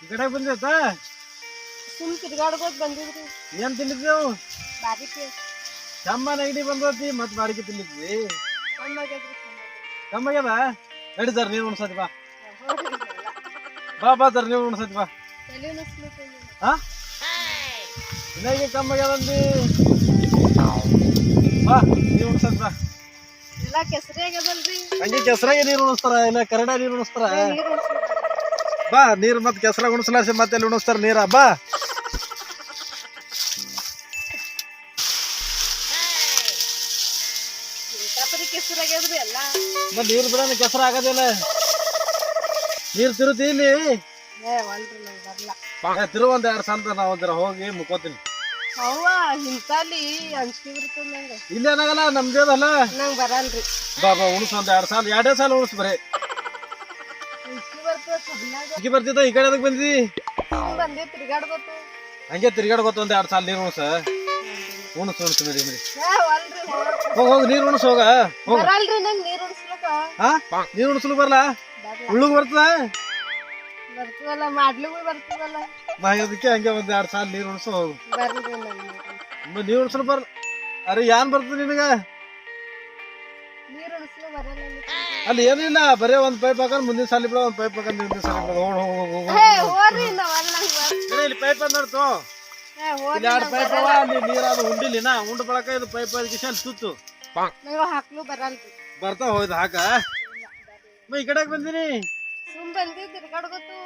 ಕಡೆ ಬಂದೈತ ಸುಮ್ ತಿರ್ಗಾಡ್ಕೋತ ಬಂದಿದ್ರಿ. ಏನ್ ತಿನ್ನಿದ್ದೆವು ಬಾರಿಕೆ ಕಮ್ಮ ನೆಗಡಿ ಬಂದೈತಿ ಮತ್ ಬಾಡಿಗೆ ತಿನ್ನಿದ್ವಿ ಕಮ್ಮಾಗ್ಯದ್ರಿ ಕಮ್ಮಾಗ್ಯದ ನಡಿ ಸರ್ ನೀರು ಉಣ್ಸತಿ ಬಾ ಬಾ ಬಾ ಸರ್ ನೀರು ಉಣ್ಸತಿ ಬಾ ತಲೆ ನುಸ್ಲತ್ತೇನಿ. ಹಾ ಇನ್ನಾಗೆ ಕಮ್ಮಾಗ್ಯದಂದಿ ಬಾ ನೀರು ಉಣ್ಸತಿ ಬಾ ಎಲ್ಲಾ ಕೆಸರಿ ಆಗ್ಯದಲ್ರಿ. ಹಂಗೆ ಕೆಸರಾಗೆ ನೀರು ಉಣಿಸ್ತಾರ ಇಲ್ಲ ಕರಡ ನೀರು ಉಣಿಸ್ತಾರ ನೀರು ಬಾ ನೀರ್ ಮತ್ ಕೆಸರಾಗ ಉಣಿಸ್ಲಾರ್ಸಿ ಮತ್ತೆ ಎಲ್ಲಿ ಉಣಿಸ್ತಾರ ನೀರ ಬಾ ಕೆಸರು ಆಗ್ಯದ್ರಿ ಎಲ್ಲಾ. ಮತ್ ನೀರ್ ಬಿಡ ಕೆಸರ ಆಗೋದಿಲ್ಲ ನೀರ್ ತಿರುತಿ ಇಲ್ಲಿ ಒಲ್ರಿ ನಂಗೆ ಬರ್ಲ. ತಿರು ಒಂದ್ 2 ಸಲ ನಾ ಒಂದರ ಹೋಗಿ ಮುಕ್ಕೋತೀನಿ. ಅವ್ವ ಹಿಂತಾಲಿ ಅಂಜಿಕೆ ಬರ್ತದ ನಂಗೆ. ಇಲ್ಲಿ ಏನಾಗಲ್ಲ ನಮ್ದೇದಲ್ಲ ನಂಗೆ ಬರಲ್ರಿ. ಬಾ ಬಾ ಉಣಿಸ್ ಒಂದ್ 2 ಸಲ ಉಣಿಸ್ ಬರೀ ಅಂಜಿಕೆ ಬರ್ತದ ಸಣ್ಣಾಗ. ಅಕ್ಕಿ ಬರ್ತಿದ್ದ ಈ ಕಡೆ ಅದಕ್ಕೆ ಬಂದಿ ಬಂದೆ ತಿರ್ಗಾಡ್ಬೇಕು. ಹಂಗೆ ತಿರ್ಗಾಡ್ಕೊತ ಒಂದ್ 2 ಸಲ ನೀರು ಉಣಿಸ ಉಣಿಸ್ ನಡಿ ನಡಿ ಒಲ್ರಿ ಹೋಗ್ ನೀರ್ ಉಣಿಸ್ ಹೋಗ ಹೋಗ ಬರಲ್ರಿ ನಂಗೆ ನೀರು ಉಣಿಸ್ಲಕ. ಹಾ ನೀರ್ ಉಣಿಸ್ಲು ಬರ್ಲಾ ಉಳ್ಳುಗ್ ಬರ್ತದ ಬರ್ತದಲ್ಲ ಮಾಡ್ಲಿಗೂ ಬರ್ತದಲ್ಲ. ಬಾ ಅದಕ್ಕೆ ಹಂಗೆ ಒಂದ್ 2 ಸಲ ನೀರ್ ಉಣಿಸ್ ಹೋಗು ಬರ್ರಿ ನಂಗೆ ನೀರ್ ಉಣಿಸ್ಲು ಬರ್ ಅರೆ ಏನ್ ಬರ್ತದ ನಿನಗ ನೀರು ಉಣಿಸ್ಲು ಬರಲ್ಲ. ಅಲ್ಲಿ ಏನಿಲ್ಲ ಬರೀ ಒಂದ್ ಪೈಪ್ ಹಾಕೊಂಡ್ ಮುಂದಿನ ಸಾಲಿ ಬಿಡ ಒಂದ್ ಪೈಪ್ ಹಾಕೊಂಡ್ ಮುಂದಿನ ಸಾಲಿ ಬಿಡ ಹೋಗ್ರಿ ನಾವಲ್ಲ ಇಲ್ಲಿ ಪೈಪ್ ನೋಡ್ತು ಇಲ್ಲಿ 2 ಪೈಪ್ ಅವ ಅಲ್ಲಿ ನೀರಾದ ಉಂಡಿಲಿನ ಉಂಡ್ ಬಳಕ ಇದು ಪೈಪ್ ಕಿಶನ್ ಸುತ್ತು ಹಾಕ್ಲು ಬರಲ್ರಿ. ಬರ್ತಾವ ಹೋಯ್ತು ಹಾಕ ಈ ಕಡೆ ಬಂದಿನಿ ಸುಮ್ ಬಂದಿ ತಿರ್ಗಾಡ್ಕೊತು.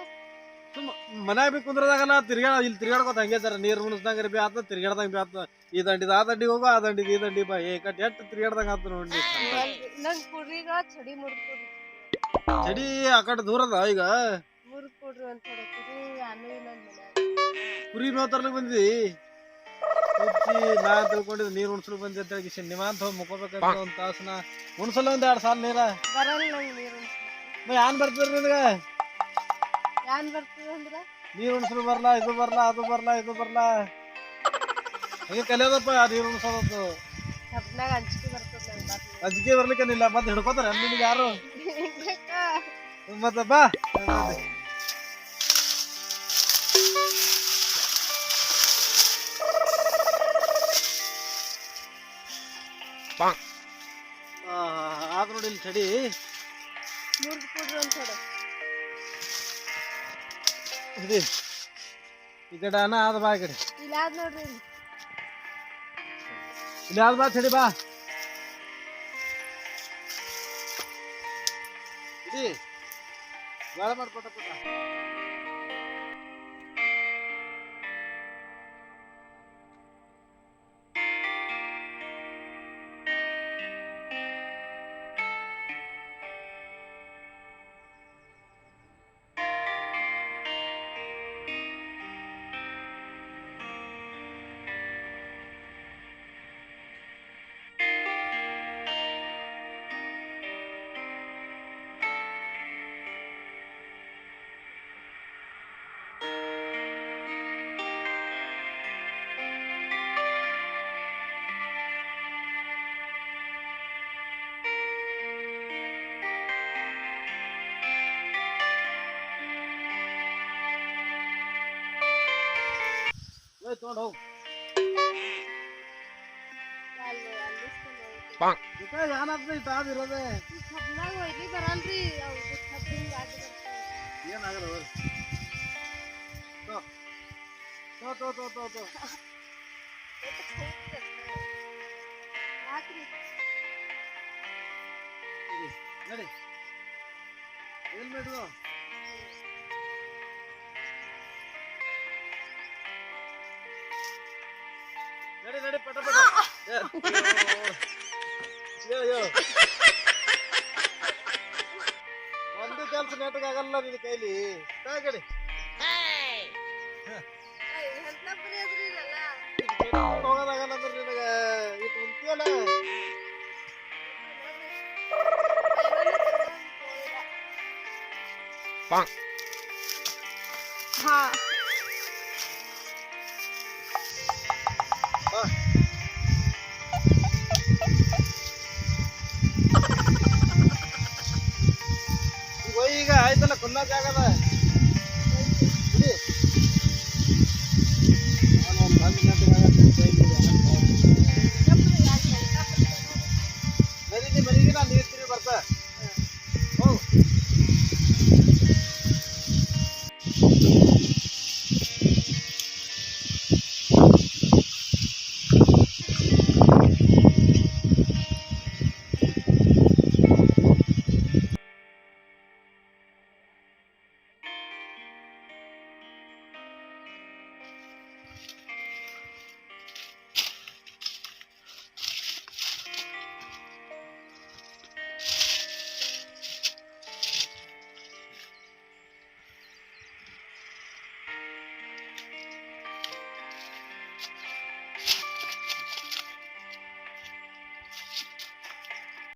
ಸುಮ್ ಮನ್ಯಾಗ ಬಿ ಕುಂದ್ರದಾಗಲ್ಲ ಇಲ್ಲಿ ತಿರ್ಗಾಡ್ಕೊತ ಹಂಗೆ ಸರ ನೀರ್ ಉಣಿಸ್ದಂಗ ಬಿ ಆತ ತಿರ್ಗಾಡ್ದಂಗ ಬಿ ಆತ ಈ ದಂಡಿದ ಆ ದಂಡಿಗೆ ಹೋಗು ಆ ದಂಡಿದ ಈ ದಂಡಿ ಬಾ ಕಟ್ ಎಟ್ಟು ತಿರ್ಗಾಡ್ದಂಗ ಆತ ನೋಡಿ ನಂಗ್ ಕುರಿಗ ಚಡಿ ಮುರ್ಕೊಡ್ರಿ. ಚಡಿ ಆ ಕಡೆ ದೂರದ ಈಗ ಮುರ್ದ್ ಕೊಡ್ರಿ ಒಂದ್ ಥರ ಕುರಿ ಅನ್ನು ಇನ್ನೊಂದ್ ಮನ್ಯಾಗ ಕುರಿ ಮೇವ್ತರ್ಲಿಕ್ ಬಂದಿ ನಾ ತಿಳ್ಕೊಂಡಿದ್ ನೀರ್ ಉಣ್ಸಲು ಬಂದಿ ಅಂತ ಹೇಳಿ ನಿಮಾಂತ ಹೋಗಿ ಮುಕ್ಕೋಬೇಕಂತ ಒಂದ್ ತಾಸನ ಉಣ್ಸಲ್ಲ ಒಂದ್ 2 ಸಲ ನೀರ ಬರಲ್ಲ ನಂಗೆ ನೀರು ಏನ್ ಬರ್ತದ್ರಿ ನಿನಗ ಏನ್ ಬರ್ತದ ಅಂದ್ರ ನೀರ್ ಉಣ್ಸಲು ಬರ್ಲಾ ಇದು ಬರ್ಲಾ ಅದು ಬರ್ಲಾ ಇದು ಬರ್ಲಾ ಹಂಗೆ ಕಲಿಯೋದಪ್ಪ ನೀರ್ ಉಣ್ಸೋದತ್ತು ಕಬ್ನಾಗ ಅಂಜಿಕೆ ಬರ್ತದ ನಂಗೆ ಬರ್ಲಿ. ಅಂಜಿಕೆ ಬರ್ಲಿಕ್ಕೇನಿಲ್ಲ ಮತ್ತೆ ಹಿಡ್ಕೋತಾರ ನಿನಗೆ ಯಾರು ಮತ್ತೆ ಬಾ ಆದ್ ನೋಡಿ ಇಲ್ಲಿ ಚಡಿ ಮುರ್ದ್ ಕೊಡ್ರಿ ಒಂದ್ ಥರ. ಈ ಕಡೆ ಅನ್ನ ಆದ ಬಾ ಈ ಕಡೆ ಇಲ್ಲ ಆದ್ ನೋಡ್ರಿ ಇಲ್ಲಿ ಆದ ಬಾ ಚಡಿ ಬಾ ಬಾಳ ಮಾಡ್ಕೊಟ್ಟ ತಗೊಂಡ್ ಹೋಗ್ ಏನಾಗ್ತದೆ ಕಬ್ನಾಗ ಒಯ್ಲಿ ಬರಲ್ರಿ. ಏನಾಗಲ್ಲ ನಡಿ ಹೆಲ್ಮೆಟ್ ನಡಿ ನಡಿ ಪಟ ಪಟ ಒಂದು ಕೆಲಸ ನೆಟ್ಟಗೆ ಆಗಲ್ಲ ನಿನ್ನ ಕೈಲಿ ಕಡೆ ಹೋಗೋದಾಗಲ್ಲ ಅಂದ್ರೆ ನಿನಗ ಇದು ಉಂಟಿಯಲ್ಲ ಹಾ ಈಗ ಆಯ್ತಲ್ಲ ಕುಲ್ಲ ಜಾಗದ ನದಿ ಮನೆಗೆ ನಾ ನೀರ್ ತಿರುಗಿ ಬರ್ತಾ